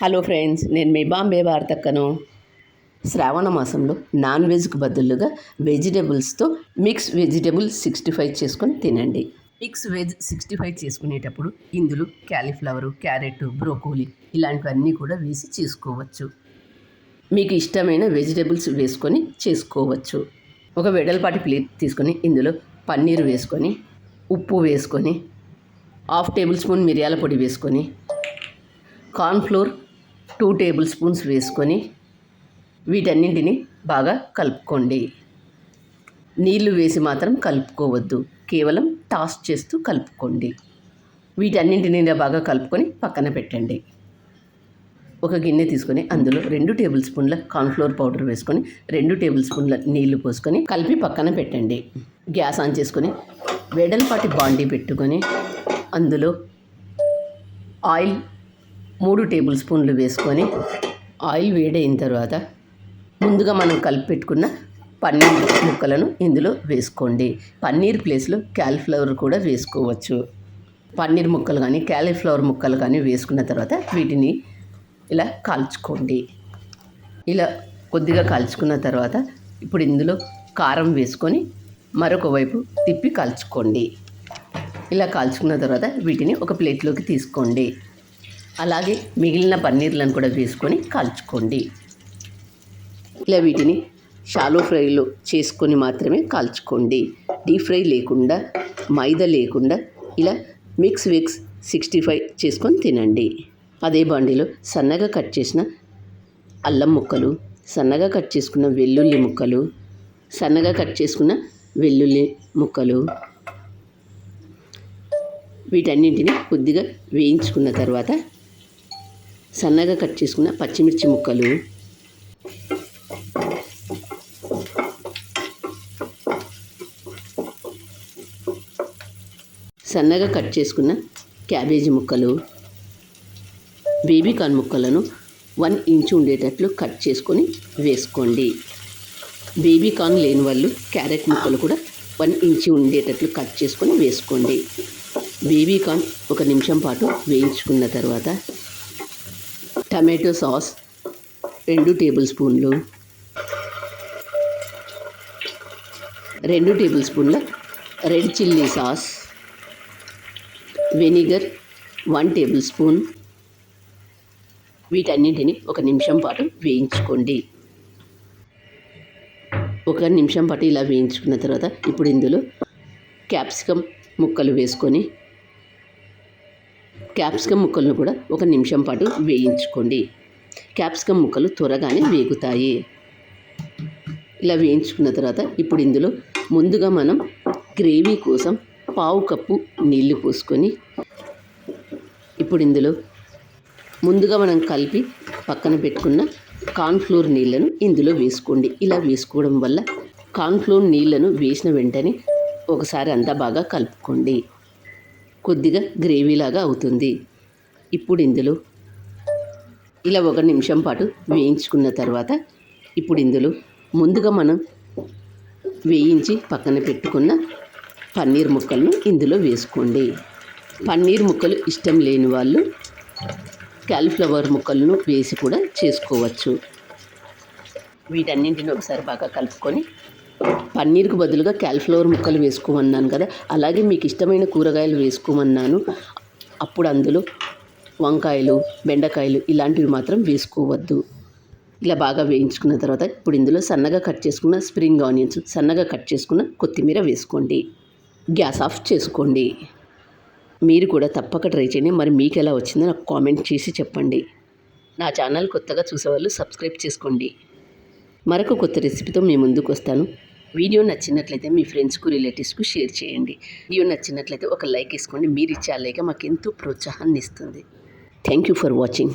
Hello friends, నేను మీ బాంబే భారతక్కను. శ్రావణ మాసంలో non వెజ్కి బదులుగా వెజిటేబుల్స్తో మిక్స్ వెజిటేబుల్ 65 చేసుకొని తినండి. మిక్స్ వెజ్ 65 చేసుకునేటప్పుడు ఇందులో క్యాలీఫ్లవరు, క్యారెట్, బ్రోకోలీ ఇలాంటివన్నీ కూడా వేసి చేసుకోవచ్చు. మీకు ఇష్టమైన వెజిటేబుల్స్ వేసుకొని చేసుకోవచ్చు. ఒక వెడల్పాటి ప్లేట్ తీసుకొని ఇందులో పన్నీర్ వేసుకొని, ఉప్పు వేసుకొని, 1/2 టేబుల్ స్పూన్ మిరియాల పొడి వేసుకొని, కార్న్ఫ్లోర్ 2 టేబుల్ స్పూన్స్ వేసుకొని వీటన్నింటిని బాగా కలుపుకోండి. నీళ్లు వేసి మాత్రం కలుపుకోవద్దు, కేవలం టాస్ చేస్తూ కలుపుకోండి. వీటన్నింటిని బాగా కలుపుకొని పక్కన పెట్టండి. ఒక గిన్నె తీసుకొని అందులో 2 టేబుల్ స్పూన్ల కార్న్ఫ్లోర్ పౌడర్ వేసుకొని 2 టేబుల్ స్పూన్ల నీళ్లు పోసుకొని కలిపి పక్కన పెట్టండి. గ్యాస్ ఆన్ చేసుకొని వెడల్పాటి బాండీ పెట్టుకొని అందులో ఆయిల్ 3 టేబుల్ స్పూన్లు వేసుకొని ఆయిల్ వేడైన తర్వాత ముందుగా మనం కలిపి పెట్టుకున్న పన్నీర్ ముక్కలను ఇందులో వేసుకోండి. పన్నీర్ ప్లేస్లో క్యాలీఫ్లవర్ కూడా వేసుకోవచ్చు. పన్నీర్ ముక్కలు కానీ క్యాలీఫ్లవర్ ముక్కలు కానీ వేసుకున్న తర్వాత వీటిని ఇలా కాల్చుకోండి. ఇలా కొద్దిగా కాల్చుకున్న తర్వాత ఇప్పుడు ఇందులో కారం వేసుకొని మరొక వైపు తిప్పి కాల్చుకోండి. ఇలా కాల్చుకున్న తర్వాత వీటిని ఒక ప్లేట్లోకి తీసుకోండి. అలాగే మిగిలిన పన్నీర్లను కూడా వేసుకొని కాల్చుకోండి. ఇలా వీటిని షాలో ఫ్రైలో చేసుకొని మాత్రమే కాల్చుకోండి. డీప్ ఫ్రై లేకుండా, మైదా లేకుండా ఇలా మిక్స్ వెజ్ 65 చేసుకొని తినండి. అదే బాండీలో సన్నగా కట్ చేసిన అల్లం ముక్కలు, సన్నగా కట్ చేసుకున్న వెల్లుల్లి ముక్కలు, సన్నగా కట్ చేసుకున్న వెల్లుల్లి ముక్కలు వీటన్నింటిని కొద్దిగా వేయించుకున్న తర్వాత సన్నగా కట్ చేసుకున్న పచ్చిమిర్చి ముక్కలు, సన్నగా కట్ చేసుకున్న క్యాబేజీ ముక్కలు, బేబీ కార్న్ ముక్కలను 1 ఇంచు ఉండేటట్లు కట్ చేసుకొని వేసుకోండి. బేబీ కార్న్ లేని వాళ్ళు క్యారెట్ ముక్కలు కూడా 1 ఇంచు ఉండేటట్లు కట్ చేసుకొని వేసుకోండి. బేబీ కార్న్ 1 నిమిషం పాటు వేయించుకున్న తర్వాత టమాటో సాస్ 2 టేబుల్ స్పూన్లు, 2 టేబుల్ స్పూన్ల red chilli sauce, vinegar 1 table spoon వీటన్నింటిని 1 నిమిషం పాటు వేయించుకోండి. 1 నిమిషం పాటు ఇలా వేయించుకున్న తర్వాత ఇప్పుడు ఇందులో క్యాప్సికమ్ ముక్కలు వేసుకొని క్యాప్సికమ్ ముక్కలను కూడా 1 నిమిషం పాటు వేయించుకోండి. క్యాప్సికమ్ ముక్కలు త్వరగానే వేగుతాయి. ఇలా వేయించుకున్న తర్వాత ఇప్పుడు ఇందులో ముందుగా మనం గ్రేవీ కోసం 1/2 కప్పు నీళ్లు పోసుకొని ఇప్పుడు ఇందులో ముందుగా మనం కలిపి పక్కన పెట్టుకున్న కార్న్ఫ్లోర్ నీళ్లను ఇందులో వేసుకోండి. ఇలా వేసుకోవడం వల్ల కార్న్ఫ్లోర్ నీళ్లను వేసిన వెంటనే ఒకసారి అంతా బాగా కలుపుకోండి. కొద్దిగా గ్రేవీలాగా అవుతుంది. ఇప్పుడు ఇందులో ఇలా 1 నిమిషం పాటు వేయించుకున్న తర్వాత ఇప్పుడు ఇందులో ముందుగా మనం వేయించి పక్కన పెట్టుకున్న పన్నీర్ ముక్కలను ఇందులో వేసుకోండి. పన్నీర్ ముక్కలు ఇష్టం లేని వాళ్ళు క్యాలీఫ్లవర్ ముక్కలను వేసి కూడా చేసుకోవచ్చు. వీటన్నింటిని ఒకసారి బాగా కలుపుకొని పన్నీర్కు బదులుగా క్యాలీఫ్లవర్ ముక్కలు వేసుకోమన్నాను కదా, అలాగే మీకు ఇష్టమైన కూరగాయలు వేసుకోమన్నాను. అప్పుడు అందులో వంకాయలు, బెండకాయలు ఇలాంటివి మాత్రం వేసుకోవద్దు. ఇలా బాగా వేయించుకున్న తర్వాత ఇప్పుడు ఇందులో సన్నగా కట్ చేసుకున్న స్ప్రింగ్ ఆనియన్స్, సన్నగా కట్ చేసుకున్న కొత్తిమీర వేసుకోండి. గ్యాస్ ఆఫ్ చేసుకోండి. మీరు కూడా తప్పక ట్రై చేయండి. మరి మీకు ఎలా వచ్చిందో నాకు కామెంట్ చేసి చెప్పండి. నా ఛానల్ కొత్తగా చూసేవాళ్ళు సబ్స్క్రైబ్ చేసుకోండి. మరొక కొత్త రెసిపీతో మీ ముందుకు వస్తాను. వీడియో నచ్చినట్లయితే మీ ఫ్రెండ్స్కు, రిలేటివ్స్కు షేర్ చేయండి. వీడియో నచ్చినట్లయితే ఒక లైక్ ఇసుకోండి. మీరు ఇచ్చే ఆ లైక్ మాకు ఎంతో ప్రోత్సాహాన్ని ఇస్తుంది. Thank you for watching.